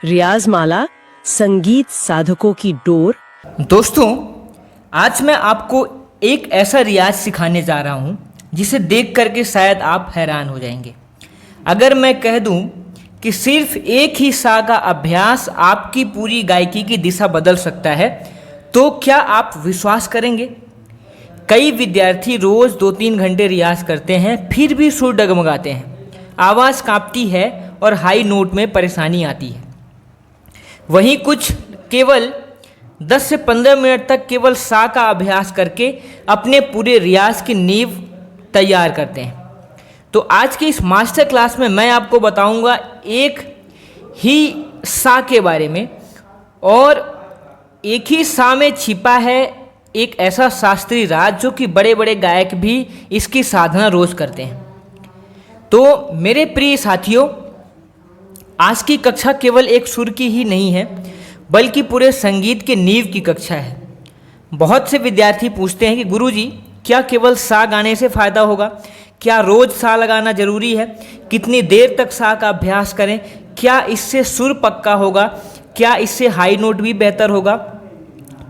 रियाजमाला संगीत साधकों की डोर। दोस्तों, आज मैं आपको एक ऐसा रियाज सिखाने जा रहा हूँ जिसे देख करके शायद आप हैरान हो जाएंगे। अगर मैं कह दूँ कि सिर्फ एक ही सा का अभ्यास आपकी पूरी गायकी की दिशा बदल सकता है, तो क्या आप विश्वास करेंगे? कई विद्यार्थी रोज़ 2-3 घंटे रियाज करते हैं, फिर भी सुर डगमगाते हैं, आवाज़ कांपती है और हाई नोट में परेशानी आती है। वहीं कुछ केवल 10 से 15 मिनट तक केवल सा का अभ्यास करके अपने पूरे रियाज की नींव तैयार करते हैं। तो आज के इस मास्टर क्लास में मैं आपको बताऊंगा एक ही सा के बारे में, और एक ही सा में छिपा है एक ऐसा शास्त्रीय राज जो कि बड़े बड़े गायक भी इसकी साधना रोज करते हैं। तो मेरे प्रिय साथियों, आज की कक्षा केवल एक सुर की ही नहीं है, बल्कि पूरे संगीत के नींव की कक्षा है। बहुत से विद्यार्थी पूछते हैं कि गुरुजी, क्या केवल सा गाने से फ़ायदा होगा? क्या रोज़ सा लगाना ज़रूरी है? कितनी देर तक सा का अभ्यास करें? क्या इससे सुर पक्का होगा? क्या इससे हाई नोट भी बेहतर होगा?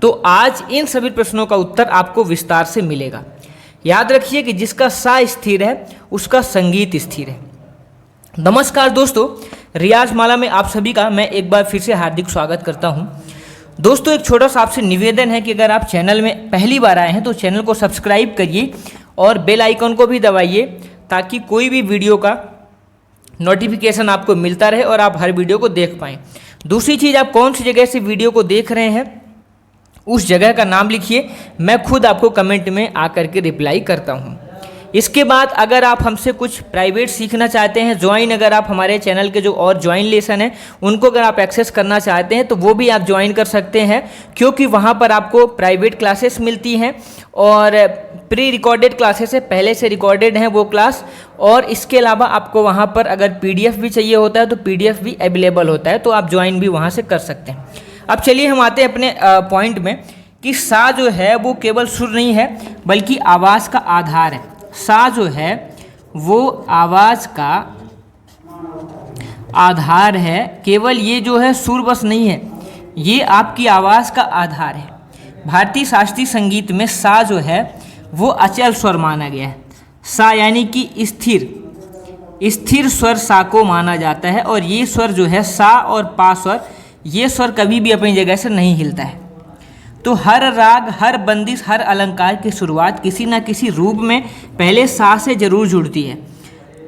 तो आज इन सभी प्रश्नों का उत्तर आपको विस्तार से मिलेगा। याद रखिए कि जिसका सा स्थिर है उसका संगीत स्थिर है। नमस्कार दोस्तों, रियाजमाला में आप सभी का मैं एक बार फिर से हार्दिक स्वागत करता हूं। दोस्तों, एक छोटा सा आपसे निवेदन है कि अगर आप चैनल में पहली बार आए हैं तो चैनल को सब्सक्राइब करिए और बेल आइकन को भी दबाइए, ताकि कोई भी वीडियो का नोटिफिकेशन आपको मिलता रहे और आप हर वीडियो को देख पाएँ। दूसरी चीज़, आप कौन सी जगह से वीडियो को देख रहे हैं उस जगह का नाम लिखिए, मैं खुद आपको कमेंट में आकर के रिप्लाई करता हूँ। इसके बाद अगर आप हमसे कुछ प्राइवेट सीखना चाहते हैं, ज्वाइन, अगर आप हमारे चैनल के जो और ज्वाइन लेसन हैं उनको अगर आप एक्सेस करना चाहते हैं तो वो भी आप ज्वाइन कर सकते हैं, क्योंकि वहाँ पर आपको प्राइवेट क्लासेस मिलती हैं और प्री रिकॉर्डेड क्लासेस है, पहले से रिकॉर्डेड हैं वो क्लास। और इसके अलावा आपको वहाँ पर अगर PDF भी चाहिए होता है तो PDF भी अवेलेबल होता है, तो आप ज्वाइन भी वहाँ से कर सकते हैं। अब चलिए हम आते हैं अपने पॉइंट में कि सा जो है वो केवल सुर नहीं है, बल्कि आवाज़ का आधार है। सा जो है वो आवाज़ का आधार है। केवल ये जो है सुर बस नहीं है, ये आपकी आवाज़ का आधार है। भारतीय शास्त्रीय संगीत में सा जो है वो अचल स्वर माना गया है। सा यानी कि स्थिर स्वर सा को माना जाता है, और ये स्वर जो है सा और पा स्वर, ये स्वर कभी भी अपनी जगह से नहीं हिलता है। तो हर राग, हर बंदिश, हर अलंकार की शुरुआत किसी ना किसी रूप में पहले सा से जरूर जुड़ती है।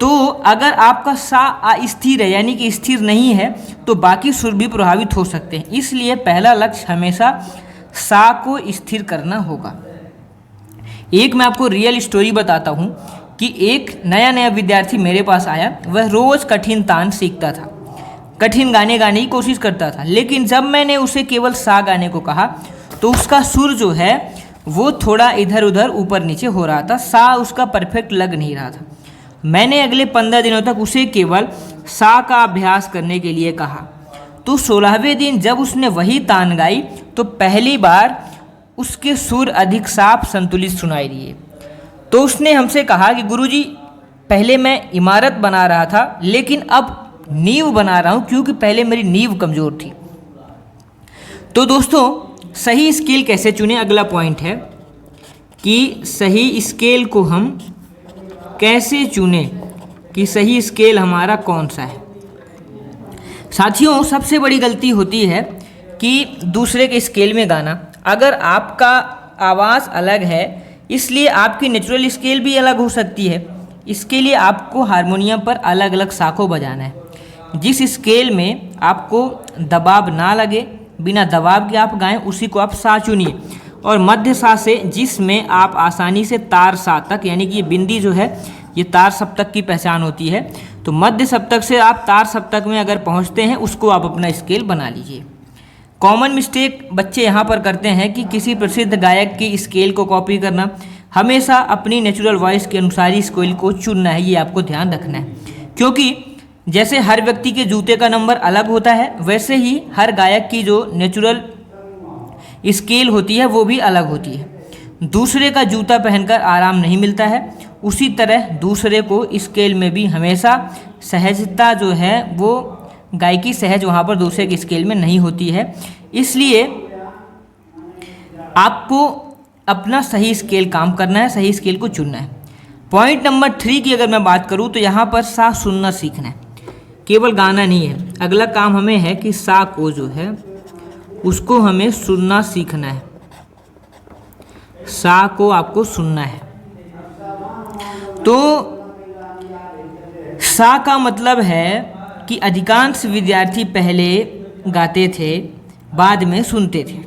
तो अगर आपका सा अस्थिर है यानी कि स्थिर नहीं है तो बाकी सुर भी प्रभावित हो सकते हैं। इसलिए पहला लक्ष्य हमेशा सा को स्थिर करना होगा। एक मैं आपको रियल स्टोरी बताता हूँ कि एक नया विद्यार्थी मेरे पास आया। वह रोज़ कठिन तान सीखता था, कठिन गाने गाने की कोशिश करता था, लेकिन जब मैंने उसे केवल सा गाने को कहा तो उसका सुर जो है वो थोड़ा इधर उधर ऊपर नीचे हो रहा था, सा उसका परफेक्ट लग नहीं रहा था। मैंने अगले 15 दिनों तक उसे केवल सा का अभ्यास करने के लिए कहा। तो 16वें दिन जब उसने वही तान गाई तो पहली बार उसके सुर अधिक साफ संतुलित सुनाई दिए। तो उसने हमसे कहा कि गुरुजी, पहले मैं इमारत बना रहा था, लेकिन अब नींव बना रहा हूँ, क्योंकि पहले मेरी नींव कमज़ोर थी। तो दोस्तों, सही स्केल कैसे चुनें, अगला पॉइंट है कि सही स्केल को हम कैसे चुनें, कि सही स्केल हमारा कौन सा है। साथियों, सबसे बड़ी गलती होती है कि दूसरे के स्केल में गाना। अगर आपका आवाज़ अलग है, इसलिए आपकी नेचुरल स्केल भी अलग हो सकती है। इसके लिए आपको हारमोनियम पर अलग अलग सा को बजाना है। जिस स्केल में आपको दबाव ना लगे, बिना दबाव के आप गाएं, उसी को आप सा चुनिए। और मध्य सा से, जिसमें आप आसानी से तार सा तक, यानी कि ये बिंदी जो है ये तार सप्तक की पहचान होती है, तो मध्य सप्तक से आप तार सप्तक में अगर पहुंचते हैं उसको आप अपना स्केल बना लीजिए। कॉमन मिस्टेक बच्चे यहाँ पर करते हैं कि किसी प्रसिद्ध गायक की स्केल को कॉपी करना। हमेशा अपनी नेचुरल वॉइस के अनुसार ही स्केल को चुनना है, ये आपको ध्यान रखना है। क्योंकि जैसे हर व्यक्ति के जूते का नंबर अलग होता है, वैसे ही हर गायक की जो नेचुरल स्केल होती है वो भी अलग होती है। दूसरे का जूता पहनकर आराम नहीं मिलता है, उसी तरह दूसरे को स्केल में भी हमेशा सहजता जो है वो गायकी सहज वहाँ पर दूसरे के स्केल में नहीं होती है, इसलिए आपको अपना सही स्केल काम करना है, सही स्केल को चुनना है। पॉइंट नंबर 3 की अगर मैं बात करूँ तो यहाँ पर सा सुनना सीखना है, केवल गाना नहीं है। अगला काम हमें है कि सा को जो है उसको हमें सुनना सीखना है, सा को आपको सुनना है। तो सा का मतलब है कि अधिकांश विद्यार्थी पहले गाते थे, बाद में सुनते थे।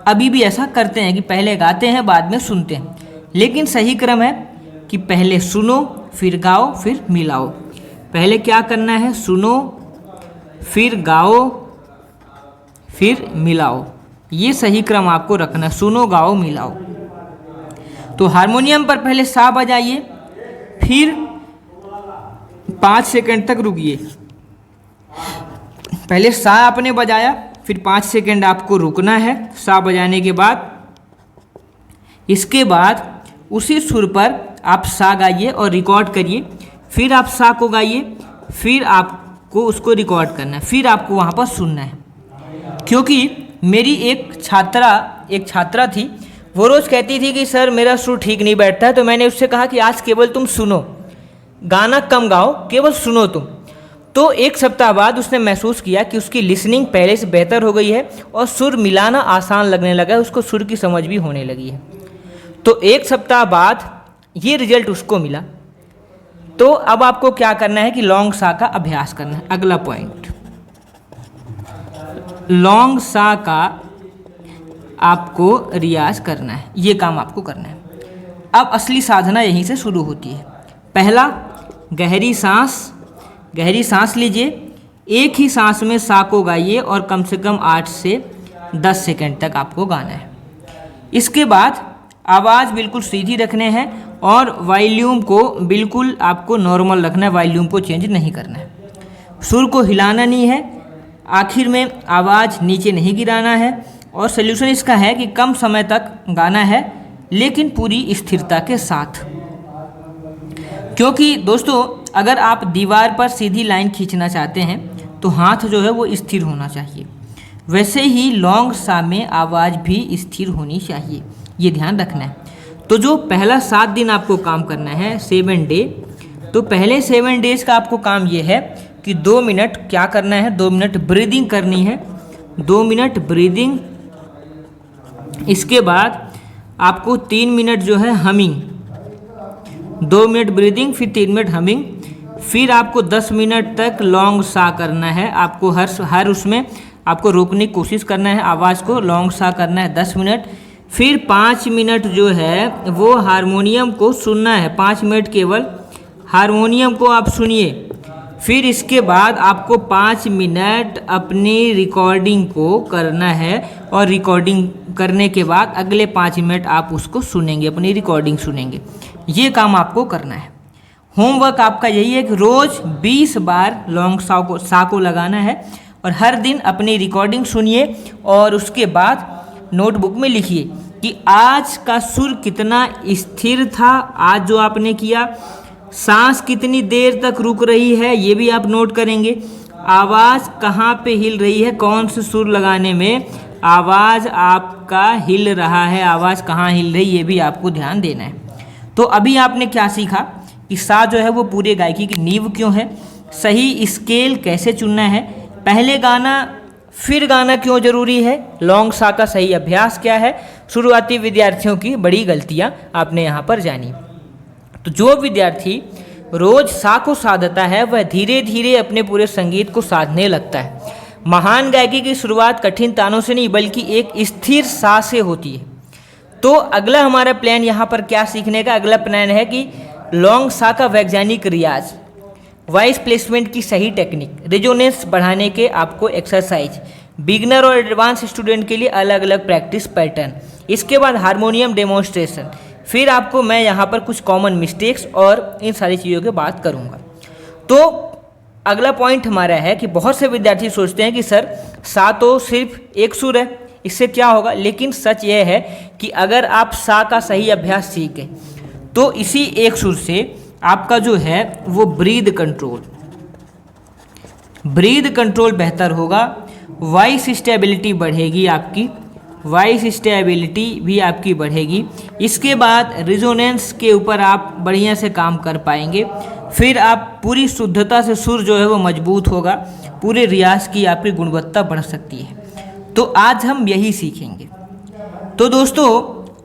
अभी भी ऐसा करते हैं कि पहले गाते हैं, बाद में सुनते हैं, लेकिन सही क्रम है कि पहले सुनो, फिर गाओ, फिर मिलाओ। पहले क्या करना है? सुनो, फिर गाओ, फिर मिलाओ। ये सही क्रम आपको रखना, सुनो, गाओ, मिलाओ। तो हारमोनियम पर पहले सा बजाइए, फिर 5 सेकंड तक रुकिए। पहले सा आपने बजाया, फिर 5 सेकंड आपको रुकना है सा बजाने के बाद। इसके बाद उसी सुर पर आप सा गाइए और रिकॉर्ड करिए, फिर आप सा को गाइए, फिर आपको उसको रिकॉर्ड करना है, फिर आपको वहाँ पर सुनना है। क्योंकि मेरी एक छात्रा थी, वो रोज़ कहती थी कि सर मेरा सुर ठीक नहीं बैठता है, तो मैंने उससे कहा कि आज केवल तुम सुनो, गाना कम गाओ, केवल सुनो तुम। तो एक सप्ताह बाद उसने महसूस किया कि उसकी लिसनिंग पहले से बेहतर हो गई है और सुर मिलाना आसान लगने लगा है, उसको सुर की समझ भी होने लगी है। तो एक सप्ताह बाद ये रिजल्ट उसको मिला। तो अब आपको क्या करना है कि लॉन्ग सा का अभ्यास करना है। अगला पॉइंट, लॉन्ग सा का आपको रियाज करना है, ये काम आपको करना है। अब असली साधना यहीं से शुरू होती है। पहला, गहरी सांस लीजिए, एक ही सांस में सा को गाइए और कम से कम 8 से 10 सेकंड तक आपको गाना है। इसके बाद आवाज़ बिल्कुल सीधी रखने हैं और वॉल्यूम को बिल्कुल आपको नॉर्मल रखना है, वॉल्यूम को चेंज नहीं करना है। सुर को हिलाना नहीं है, आखिर में आवाज़ नीचे नहीं गिराना है। और सल्यूशन इसका है कि कम समय तक गाना है, लेकिन पूरी स्थिरता के साथ। क्योंकि दोस्तों अगर आप दीवार पर सीधी लाइन खींचना चाहते हैं तो हाथ जो है वो स्थिर होना चाहिए, वैसे ही लॉन्ग सा में आवाज़ भी स्थिर होनी चाहिए, ये ध्यान रखना है। तो जो पहला 7 दिन आपको काम करना है, 7 डे, तो पहले 7 डेज का आपको काम ये है कि 2 मिनट क्या करना है, 2 मिनट ब्रीदिंग करनी है, 2 मिनट ब्रीदिंग। इसके बाद आपको 3 मिनट जो है हमिंग, 2 मिनट ब्रीदिंग, फिर 3 मिनट हमिंग, फिर आपको 10 मिनट तक लॉन्ग सा करना है। आपको हर उसमें आपको रोकने की कोशिश करना है, आवाज़ को लॉन्ग सा करना है 10 मिनट। फिर 5 मिनट जो है वो हारमोनियम को सुनना है, 5 मिनट केवल हारमोनियम को आप सुनिए। फिर इसके बाद आपको 5 मिनट अपनी रिकॉर्डिंग को करना है और रिकॉर्डिंग करने के बाद अगले 5 मिनट आप उसको सुनेंगे, अपनी रिकॉर्डिंग सुनेंगे। ये काम आपको करना है। होमवर्क आपका यही है कि रोज़ 20 बार लॉन्ग सा को लगाना है और हर दिन अपनी रिकॉर्डिंग सुनिए और उसके बाद नोटबुक में लिखिए कि आज का सुर कितना स्थिर था, आज जो आपने किया, सांस कितनी देर तक रुक रही है ये भी आप नोट करेंगे, आवाज़ कहाँ पे हिल रही है, कौन से सुर लगाने में आवाज़ आपका हिल रहा है, आवाज़ कहाँ हिल रही ये भी आपको ध्यान देना है। तो अभी आपने क्या सीखा कि सा जो है वो पूरे गायकी की नींव क्यों है, सही स्केल कैसे चुनना है, पहले गाना फिर गाना क्यों ज़रूरी है, लॉन्ग सा का सही अभ्यास क्या है, शुरुआती विद्यार्थियों की बड़ी गलतियाँ आपने यहाँ पर जानी। तो जो विद्यार्थी रोज़ सा को साधता है वह धीरे धीरे अपने पूरे संगीत को साधने लगता है। महान गायकी की शुरुआत कठिन तानों से नहीं बल्कि एक स्थिर सा से होती है। तो अगला हमारा प्लान यहाँ पर क्या सीखने का, अगला प्लान है कि लॉन्ग सा का वैज्ञानिक रियाज, वॉइस प्लेसमेंट की सही टेक्निक, रेजोनेंस बढ़ाने के आपको एक्सरसाइज, बिगनर और एडवांस स्टूडेंट के लिए अलग अलग प्रैक्टिस पैटर्न, इसके बाद हारमोनियम डेमोन्स्ट्रेशन, फिर आपको मैं यहाँ पर कुछ कॉमन मिस्टेक्स और इन सारी चीज़ों की बात करूँगा। तो अगला पॉइंट हमारा है कि बहुत से विद्यार्थी सोचते हैं कि सर सा तो सिर्फ एक सुर है, इससे क्या होगा, लेकिन सच यह है कि अगर आप सा का सही अभ्यास सीखें तो इसी एक सुर से आपका जो है वो ब्रीद ब्रीद कंट्रोल बेहतर होगा, वॉइस स्टेबिलिटी बढ़ेगी आपकी, वॉइस स्टेबिलिटी भी आपकी बढ़ेगी। इसके बाद रिजोनेंस के ऊपर आप बढ़िया से काम कर पाएंगे। फिर आप पूरी शुद्धता से सुर जो है वो मजबूत होगा, पूरे रियाज की आपकी गुणवत्ता बढ़ सकती है। तो आज हम यही सीखेंगे। तो दोस्तों,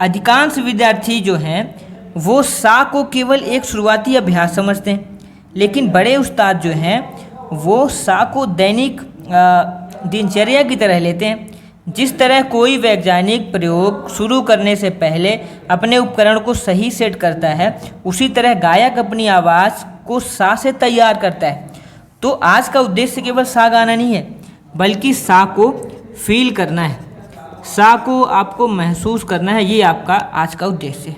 अधिकांश विद्यार्थी जो हैं वो सा को केवल एक शुरुआती अभ्यास समझते हैं, लेकिन बड़े उस्ताद जो हैं वो सा को दैनिक दिनचर्या की तरह लेते हैं। जिस तरह कोई वैज्ञानिक प्रयोग शुरू करने से पहले अपने उपकरण को सही सेट करता है, उसी तरह गायक अपनी आवाज़ को सा से तैयार करता है। तो आज का उद्देश्य केवल सा गाना नहीं है, बल्कि सा को फील करना है, सा को आपको महसूस करना है। ये आपका आज का उद्देश्य है।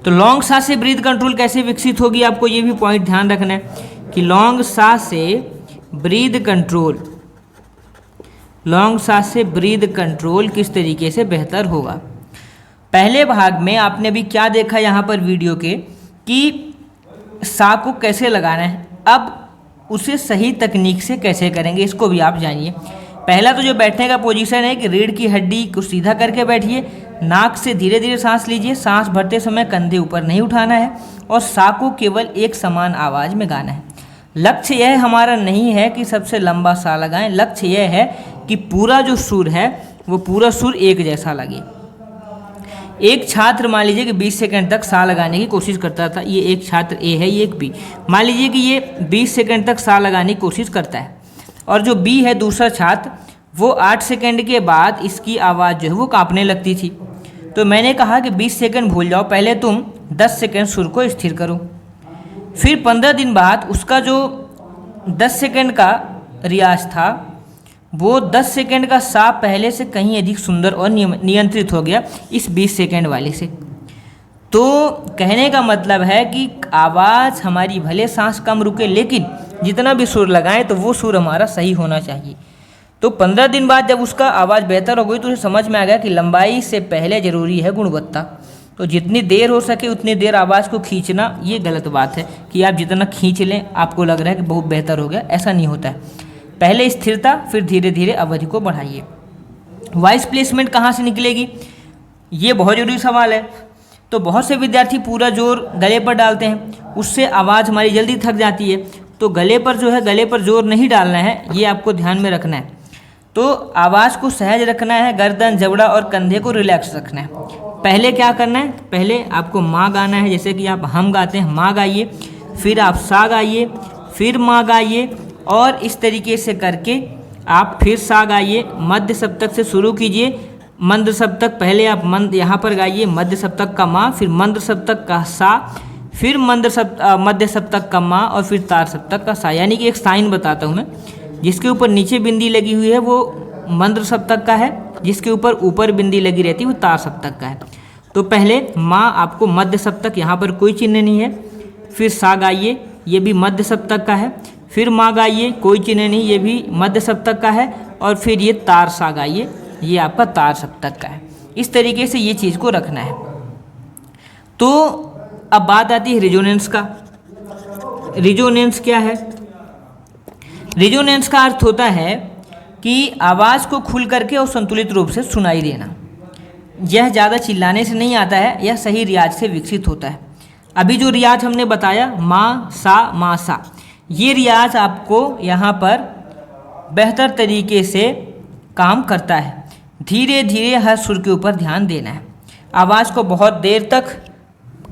तो लॉन्ग सा से ब्रीथ कंट्रोल कैसे विकसित होगी, आपको ये भी पॉइंट ध्यान रखना है कि लॉन्ग सा से ब्रीथ कंट्रोल, लॉन्ग सांस से ब्रीद कंट्रोल किस तरीके से बेहतर होगा। पहले भाग में आपने भी क्या देखा यहाँ पर वीडियो के कि सा को कैसे लगाना है, अब उसे सही तकनीक से कैसे करेंगे इसको भी आप जानिए। पहला तो जो बैठने का पोजीशन है कि रीढ़ की हड्डी को सीधा करके बैठिए, नाक से धीरे धीरे सांस लीजिए, सांस भरते समय कंधे ऊपर नहीं उठाना है और सा को केवल एक समान आवाज़ में गाना है। लक्ष्य यह हमारा नहीं है कि सबसे लंबा सा लगाएं, लक्ष्य यह है कि पूरा जो सुर है वो पूरा सुर एक जैसा लगे। एक छात्र मान लीजिए कि 20 सेकंड तक सा लगाने की कोशिश करता था, ये एक छात्र ए है, ये एक बी। मान लीजिए कि ये 20 सेकंड तक सा लगाने की कोशिश करता है और जो बी है दूसरा छात्र, वो 8 सेकंड के बाद इसकी आवाज़ जो है वो कांपने लगती थी। तो मैंने कहा कि 20 सेकंड भूल जाओ, पहले तुम 10 सेकंड सुर को स्थिर करो। फिर 15 दिन बाद उसका जो 10 सेकंड का रियाज था वो 10 सेकंड का सा पहले से कहीं अधिक सुंदर और नियंत्रित हो गया इस 20 सेकंड वाले से। तो कहने का मतलब है कि आवाज़ हमारी भले सांस कम रुके, लेकिन जितना भी सुर लगाएं तो वो सुर हमारा सही होना चाहिए। तो 15 दिन बाद जब उसका आवाज़ बेहतर हो गई तो उसे समझ में आ गया कि लंबाई से पहले ज़रूरी है गुणवत्ता। तो जितनी देर हो सके उतनी देर आवाज़ को खींचना ये गलत बात है कि आप जितना खींच लें आपको लग रहा है कि बहुत बेहतर हो गया, ऐसा नहीं होता है। पहले स्थिरता, फिर धीरे धीरे अवधि को बढ़ाइए। वॉइस प्लेसमेंट कहाँ से निकलेगी, ये बहुत ज़रूरी सवाल है। तो बहुत से विद्यार्थी पूरा जोर गले पर डालते हैं, उससे आवाज़ हमारी जल्दी थक जाती है। तो गले पर जो है, गले पर जोर नहीं डालना है, ये आपको ध्यान में रखना है। तो आवाज़ को सहज रखना है, गर्दन, जबड़ा और कंधे को रिलैक्स रखना है। पहले क्या करना है, पहले आपको माँ गाना है, जैसे कि आप हम गाते हैं, माँ गाइए, फिर आप सा गाइए, फिर माँ गाइए और इस तरीके से करके आप फिर सा गाइए। मध्य सप्तक से शुरू कीजिए, मंद सप्तक पहले आप मंद यहाँ पर गाइए, मध्य सप्तक का माँ, फिर मंद सप्तक का सा, फिर मध्य सप्तक का माँ और फिर तार सप्तक का सा। यानी कि एक साइन बताता हूँ मैं, जिसके ऊपर नीचे बिंदी लगी हुई है वो मंद सप्तक का है, जिसके ऊपर बिंदी लगी रहती है वो तार सप्तक का है। तो पहले माँ आपको मध्य सप्तक, यहाँ पर कोई चिन्ह नहीं है, फिर सा गाइए, ये भी मध्य सप्तक का है, फिर माँ गाइए, कोई चिन्ह नहीं, ये भी मध्य सप्तक का है, और फिर ये तार सा गाइए, ये आपका तार सप्तक का है। इस तरीके से ये चीज़ को रखना है। तो अब बात आती है रिजोनेंस का। रिजोनेंस क्या है? रिजोनेंस का अर्थ होता है कि आवाज़ को खुल करके और संतुलित रूप से सुनाई देना। यह ज़्यादा चिल्लाने से नहीं आता है, यह सही रियाज से विकसित होता है। अभी जो रियाज हमने बताया माँ सा, ये रियाज आपको यहाँ पर बेहतर तरीके से काम करता है। धीरे धीरे हर सुर के ऊपर ध्यान देना है। आवाज़ को बहुत देर तक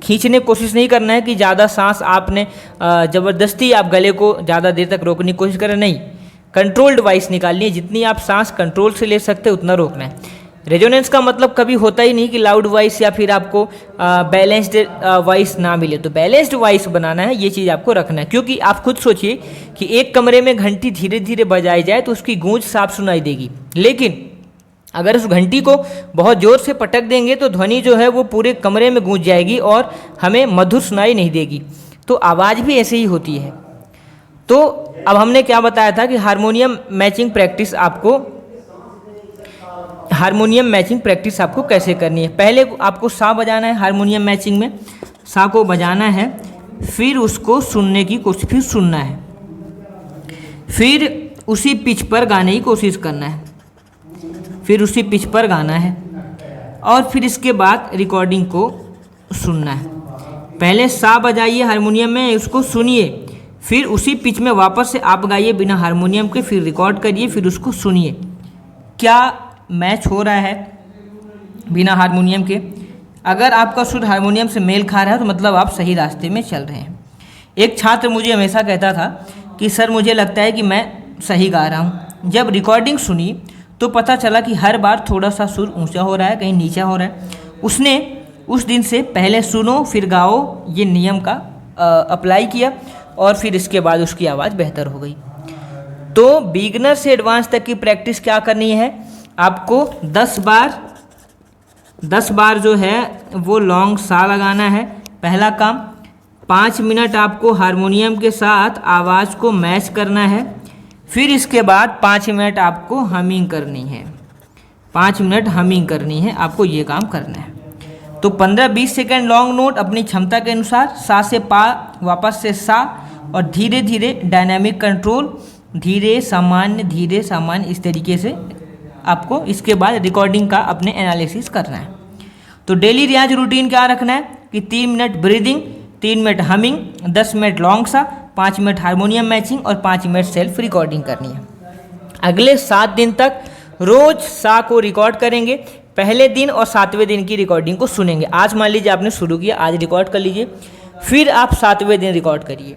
खींचने की कोशिश नहीं करना है कि ज़्यादा सांस आपने ज़बरदस्ती आप गले को ज़्यादा देर तक रोकने की कोशिश करें, नहीं। कंट्रोल्ड वॉइस निकालनी है, जितनी आप सांस कंट्रोल से ले सकते हैं उतना रोकना है। रेजोनेंस का मतलब कभी होता ही नहीं कि लाउड वॉइस या फिर आपको बैलेंस्ड वॉइस ना मिले। तो बैलेंस्ड वॉइस बनाना है, ये चीज़ आपको रखना है। क्योंकि आप खुद सोचिए कि एक कमरे में घंटी धीरे धीरे बजाई जाए तो उसकी गूंज साफ सुनाई देगी, लेकिन अगर उस घंटी को बहुत ज़ोर से पटक देंगे तो ध्वनि जो है वो पूरे कमरे में गूंज जाएगी और हमें मधुर सुनाई नहीं देगी। तो आवाज़ भी ऐसे ही होती है। तो अब हमने क्या बताया था कि हारमोनियम मैचिंग प्रैक्टिस आपको कैसे करनी है। पहले आपको सा बजाना है, हारमोनियम मैचिंग में सा को बजाना है, फिर उसको सुनने की कोशिश, फिर सुनना है, फिर उसी पिच पर गाने की कोशिश करना है, फिर उसी पिच पर गाना है और फिर इसके बाद रिकॉर्डिंग को सुनना है। पहले सा बजाइए हारमोनियम में, उसको सुनिए, फिर उसी पिच में वापस से आप गाइए बिना हारमोनियम के, फिर रिकॉर्ड करिए, फिर उसको सुनिए क्या मैच हो रहा है बिना हारमोनियम के। अगर आपका सुर हारमोनियम से मेल खा रहा है तो मतलब आप सही रास्ते में चल रहे हैं। एक छात्र मुझे हमेशा कहता था कि सर मुझे लगता है कि मैं सही गा रहा हूँ। जब रिकॉर्डिंग सुनी तो पता चला कि हर बार थोड़ा सा सुर ऊंचा हो रहा है, कहीं नीचा हो रहा है। उसने उस दिन से पहले सुनो फिर गाओ ये नियम का अप्लाई किया और फिर इसके बाद उसकी आवाज़ बेहतर हो गई। तो बिगनर से एडवांस तक की प्रैक्टिस क्या करनी है, आपको 10 बार जो है वो लॉन्ग सा लगाना है, पहला काम। 5 मिनट आपको हारमोनियम के साथ आवाज़ को मैच करना है, फिर इसके बाद 5 मिनट आपको हमिंग करनी है, 5 मिनट हमिंग करनी है, आपको ये काम करना है। तो 15-20 सेकेंड लॉन्ग नोट अपनी क्षमता के अनुसार, सा से पा, वापस से सा, और धीरे धीरे डायनामिक कंट्रोल, धीरे सामान्य इस तरीके से आपको इसके बाद रिकॉर्डिंग का अपने एनालिसिस करना है। तो डेली रियाज रूटीन क्या रखना है कि 3 minute breathing, 3 minute humming, 10 minute long सा, 5 मिनट हारमोनियम मैचिंग और 5 मिनट सेल्फ रिकॉर्डिंग करनी है। अगले 7 दिन तक रोज सा को रिकॉर्ड करेंगे। पहले दिन और 7वें दिन की रिकॉर्डिंग को सुनेंगे। आज मान लीजिए आपने शुरू किया, आज रिकॉर्ड कर लीजिए, फिर आप 7वें दिन रिकॉर्ड करिए,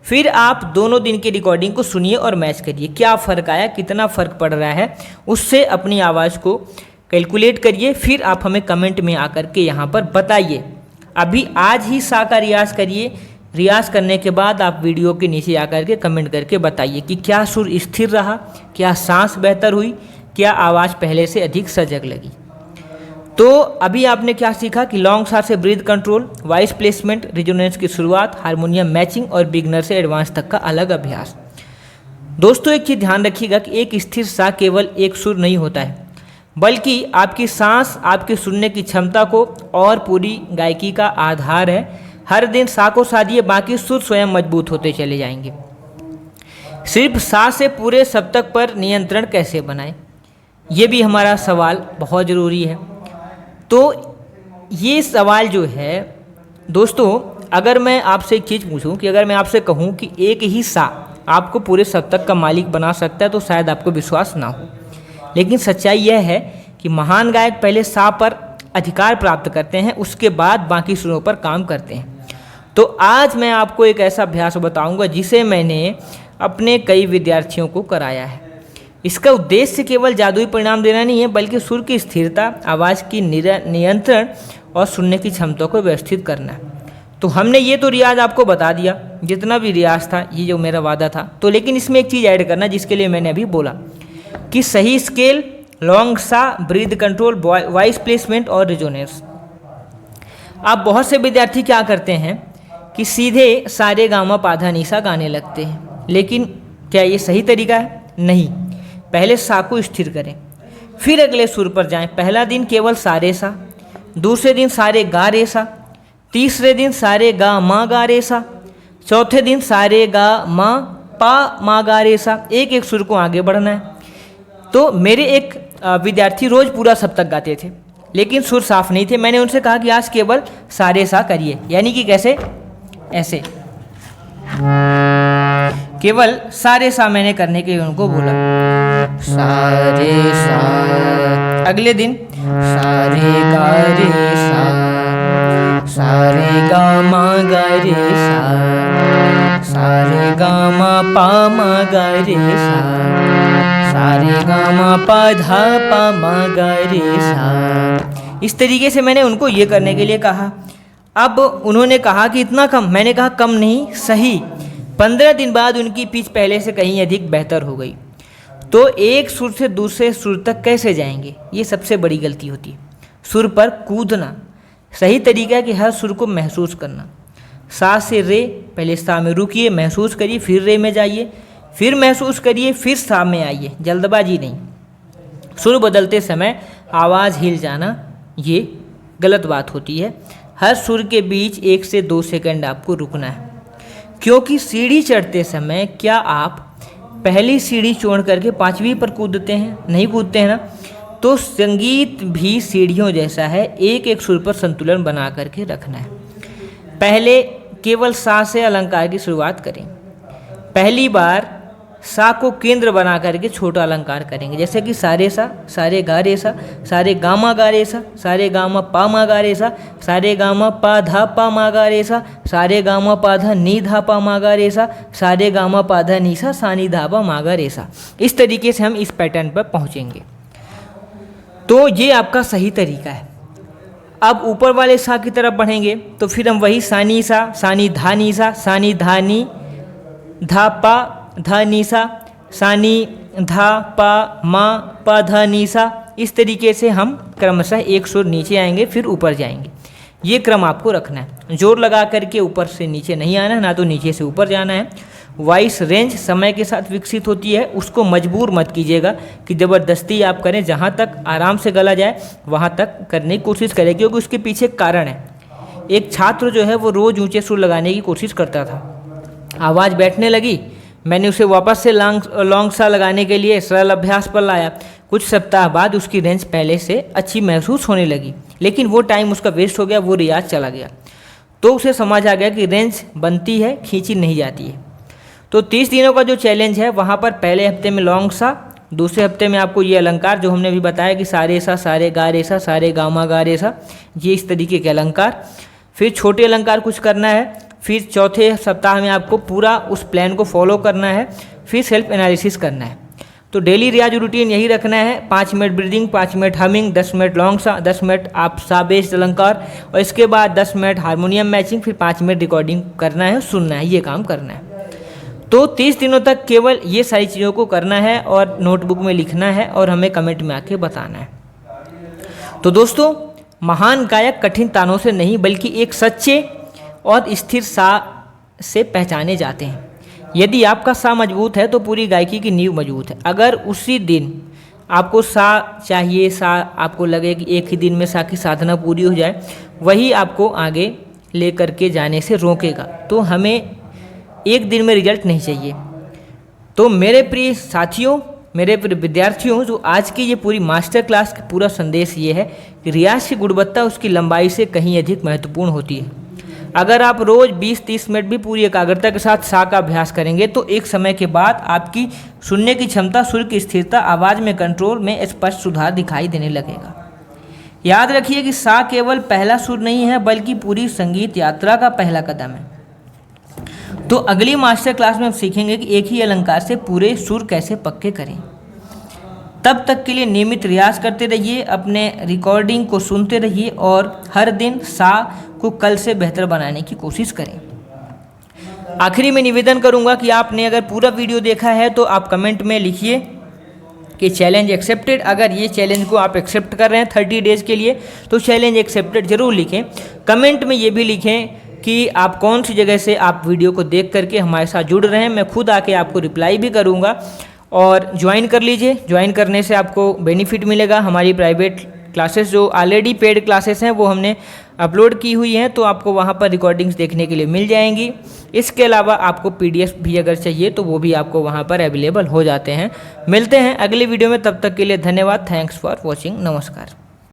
फिर आप दोनों दिन की रिकॉर्डिंग को सुनिए और मैच करिए, क्या फ़र्क आया, कितना फ़र्क पड़ रहा है, उससे अपनी आवाज़ को कैलकुलेट करिए। फिर आप हमें कमेंट में आकर के यहाँ पर बताइए। अभी आज ही सा का रियाज करिए, रियाज करने के बाद आप वीडियो के नीचे आकर के कमेंट करके बताइए कि क्या सुर स्थिर रहा, क्या सांस बेहतर हुई, क्या आवाज़ पहले से अधिक सजग लगी। तो अभी आपने क्या सीखा कि लॉन्ग सा से breath control, voice placement, resonance की शुरुआत, हारमोनियम मैचिंग और बिगनर से एडवांस तक का अलग अभ्यास। दोस्तों एक चीज़ ध्यान रखिएगा कि एक स्थिर सा केवल एक सुर नहीं होता है, बल्कि आपकी सांस आपके सुनने की क्षमता को और पूरी गायकी का आधार है। हर दिन सा को साधिए, बाकी सुर स्वयं मजबूत होते चले जाएंगे। सिर्फ सा से पूरे सप्तक पर नियंत्रण कैसे बनाएं, ये भी हमारा सवाल बहुत ज़रूरी है। तो ये सवाल जो है दोस्तों, अगर मैं आपसे एक चीज़ पूछूं कि अगर मैं आपसे कहूं कि एक ही सा आपको पूरे सप्तक का मालिक बना सकता है तो शायद आपको विश्वास ना हो, लेकिन सच्चाई यह है कि महान गायक पहले सा पर अधिकार प्राप्त करते हैं, उसके बाद बाकी सुरों पर काम करते हैं। तो आज मैं आपको एक ऐसा अभ्यास बताऊंगा जिसे मैंने अपने कई विद्यार्थियों को कराया है। इसका उद्देश्य केवल जादुई परिणाम देना नहीं है, बल्कि सुर की स्थिरता, आवाज़ की नियंत्रण और सुनने की क्षमता को व्यवस्थित करना है। तो हमने ये तो रियाज आपको बता दिया, जितना भी रियाज था, ये जो मेरा वादा था। तो लेकिन इसमें एक चीज़ ऐड करना, जिसके लिए मैंने अभी बोला कि सही स्केल, लॉन्ग सा, ब्रीथ कंट्रोल, वॉइस प्लेसमेंट और रिजोनेंस। आप बहुत से विद्यार्थी क्या करते हैं कि सीधे सारे गामा पाधा निशा गाने लगते हैं, लेकिन क्या ये सही तरीका है? नहीं। पहले सा को स्थिर करें, फिर अगले सुर पर जाएं। पहला दिन केवल सारे सा, दूसरे दिन सारे गा रे सा, तीसरे दिन सारे गा मा गा रे सा, चौथे दिन सारे गा मा पा मा गा रे सा। एक एक सुर को आगे बढ़ना है। तो मेरे एक विद्यार्थी रोज पूरा सप्तक गाते थे, लेकिन सुर साफ नहीं थे। मैंने उनसे कहा कि आज केवल सारे सा करिए, यानी कि कैसे, ऐसे केवल सारे सा मैंने करने के लिए उनको बोला, सारे सा। अगले दिन सारे गा रे सा, सारे गा मा गा रे सा, सारे गा मा पा मा गा रे सा, सारे गा मा पा धा पा मा गा रे सा। इस तरीके से मैंने उनको ये करने के लिए कहा। अब उन्होंने कहा कि इतना कम, मैंने कहा कम नहीं, सही। 15 दिन बाद उनकी पिच पहले से कहीं अधिक बेहतर हो गई। तो एक सुर से दूसरे सुर तक कैसे जाएंगे, ये सबसे बड़ी गलती होती है। सुर पर कूदना सही तरीका है कि हर सुर को महसूस करना। सा से रे, पहले सा में रुकिए, महसूस करिए, फिर रे में जाइए, फिर महसूस करिए, फिर सा में आइए, जल्दबाजी नहीं। सुर बदलते समय आवाज़ हिल जाना ये गलत बात होती है। हर सुर के बीच 1 से 2 सेकंड आपको रुकना है, क्योंकि सीढ़ी चढ़ते समय क्या आप पहली सीढ़ी छोड़ करके 5वीं पर कूदते हैं? नहीं कूदते हैं ना। तो संगीत भी सीढ़ियों जैसा है, एक एक सुर पर संतुलन बना करके रखना है। पहले केवल सा से अलंकार की शुरुआत करें। पहली बार सा को केंद्र बना करके छोटा अलंकार करेंगे, जैसे कि सारे सा, सारे गा रे सा, सारे गामा गा रे सा, सारे गामा पा मा गा रे सा, सारे गामा पा धा पा मा गा रे सा, सारे गामा पा धा नी धा पा मा गा रे सा, सारे गामा पा धा नी सा, सा नी धा पा मा गा रे सा। इस तरीके से हम इस पैटर्न पर पहुँचेंगे। तो ये आपका सही तरीका है। अब ऊपर वाले सा की तरफ बढ़ेंगे तो फिर हम वही सानी सा, सानी धा नी सा, सानी धा नी धा पा धा नी सा, सानी धा पा मा पा धा नी सा। इस तरीके से हम क्रमशः एक सुर नीचे आएंगे फिर ऊपर जाएंगे। ये क्रम आपको रखना है। जोर लगा करके ऊपर से नीचे नहीं आना है, ना तो नीचे से ऊपर जाना है। वॉइस रेंज समय के साथ विकसित होती है, उसको मजबूर मत कीजिएगा कि ज़बरदस्ती आप करें। जहाँ तक आराम से गला जाए वहाँ तक करने की कोशिश करें, क्योंकि उसके पीछे कारण है। एक छात्र जो है वो रोज़ ऊंचे सुर लगाने की कोशिश करता था, आवाज़ बैठने लगी, मैंने उसे वापस से लॉन्ग सा लगाने के लिए सरल अभ्यास पर लाया। कुछ सप्ताह बाद उसकी रेंज पहले से अच्छी महसूस होने लगी, लेकिन वो टाइम उसका वेस्ट हो गया, वो रियाज चला गया। तो उसे समझ आ गया कि रेंज बनती है, खींची नहीं जाती है। तो 30 दिनों का जो चैलेंज है वहाँ पर पहले हफ्ते में लॉन्ग सा, दूसरे हफ्ते में आपको ये अलंकार जो हमने भी बताया कि सारे सा, सारे गा रे सा, सारे गामा गा रे सा, ये इस तरीके के अलंकार। फिर छोटे अलंकार कुछ करना है। फिर चौथे सप्ताह में आपको पूरा उस प्लान को फॉलो करना है। फिर सेल्फ एनालिसिस करना है। तो डेली रियाज रूटीन यही रखना है, 5 minute breathing, 5 minute humming, 10 minute long सा, 10 मिनट आप सा बेस्ड अलंकार, और इसके बाद 10 मिनट हारमोनियम मैचिंग, फिर 5 मिनट रिकॉर्डिंग करना है, सुनना है, ये काम करना है। तो 30 दिनों तक केवल ये सारी चीज़ों को करना है और नोटबुक में लिखना है और हमें कमेंट में आके बताना है। तो दोस्तों, महान गायक कठिन तानों से नहीं बल्कि एक सच्चे और स्थिर सा से पहचाने जाते हैं। यदि आपका सा मजबूत है तो पूरी गायकी की नींव मजबूत है। अगर उसी दिन आपको सा चाहिए, सा आपको लगे कि एक ही दिन में सा की साधना पूरी हो जाए, वही आपको आगे ले करके जाने से रोकेगा। तो हमें एक दिन में रिजल्ट नहीं चाहिए। तो मेरे प्रिय साथियों, मेरे प्रिय विद्यार्थियों, जो आज की ये पूरी मास्टर क्लास का पूरा संदेश ये है कि रियाज की गुणवत्ता उसकी लंबाई से कहीं अधिक महत्वपूर्ण होती है। अगर आप रोज़ 20-30 मिनट भी पूरी एकाग्रता के साथ सा का अभ्यास करेंगे तो एक समय के बाद आपकी सुनने की क्षमता, सुर की स्थिरता, आवाज़ में कंट्रोल में स्पष्ट सुधार दिखाई देने लगेगा। याद रखिए कि सा केवल पहला सुर नहीं है बल्कि पूरी संगीत यात्रा का पहला कदम है। तो अगली मास्टर क्लास में हम सीखेंगे कि एक ही अलंकार से पूरे सुर कैसे पक्के करें। तब तक के लिए नियमित रियाज करते रहिए, अपने रिकॉर्डिंग को सुनते रहिए और हर दिन सा को कल से बेहतर बनाने की कोशिश करें। आखिरी में निवेदन करूंगा कि आपने अगर पूरा वीडियो देखा है तो आप कमेंट में लिखिए कि चैलेंज एक्सेप्टेड। अगर ये चैलेंज को आप एक्सेप्ट कर रहे हैं 30 डेज के लिए तो चैलेंज एक्सेप्टेड जरूर लिखें। कमेंट में ये भी लिखें कि आप कौन सी जगह से आप वीडियो को देख करके हमारे साथ जुड़ रहे हैं। मैं खुद आके आपको रिप्लाई भी करूंगा। और ज्वाइन कर लीजिए, ज्वाइन करने से आपको बेनिफिट मिलेगा। हमारी प्राइवेट क्लासेस जो ऑलरेडी पेड क्लासेस हैं वो हमने अपलोड की हुई हैं, तो आपको वहाँ पर रिकॉर्डिंग्स देखने के लिए मिल जाएंगी। इसके अलावा आपको PDF भी अगर चाहिए तो वो भी आपको वहाँ पर अवेलेबल हो जाते हैं। मिलते हैं अगले वीडियो में, तब तक के लिए धन्यवाद। Thanks for watching. नमस्कार।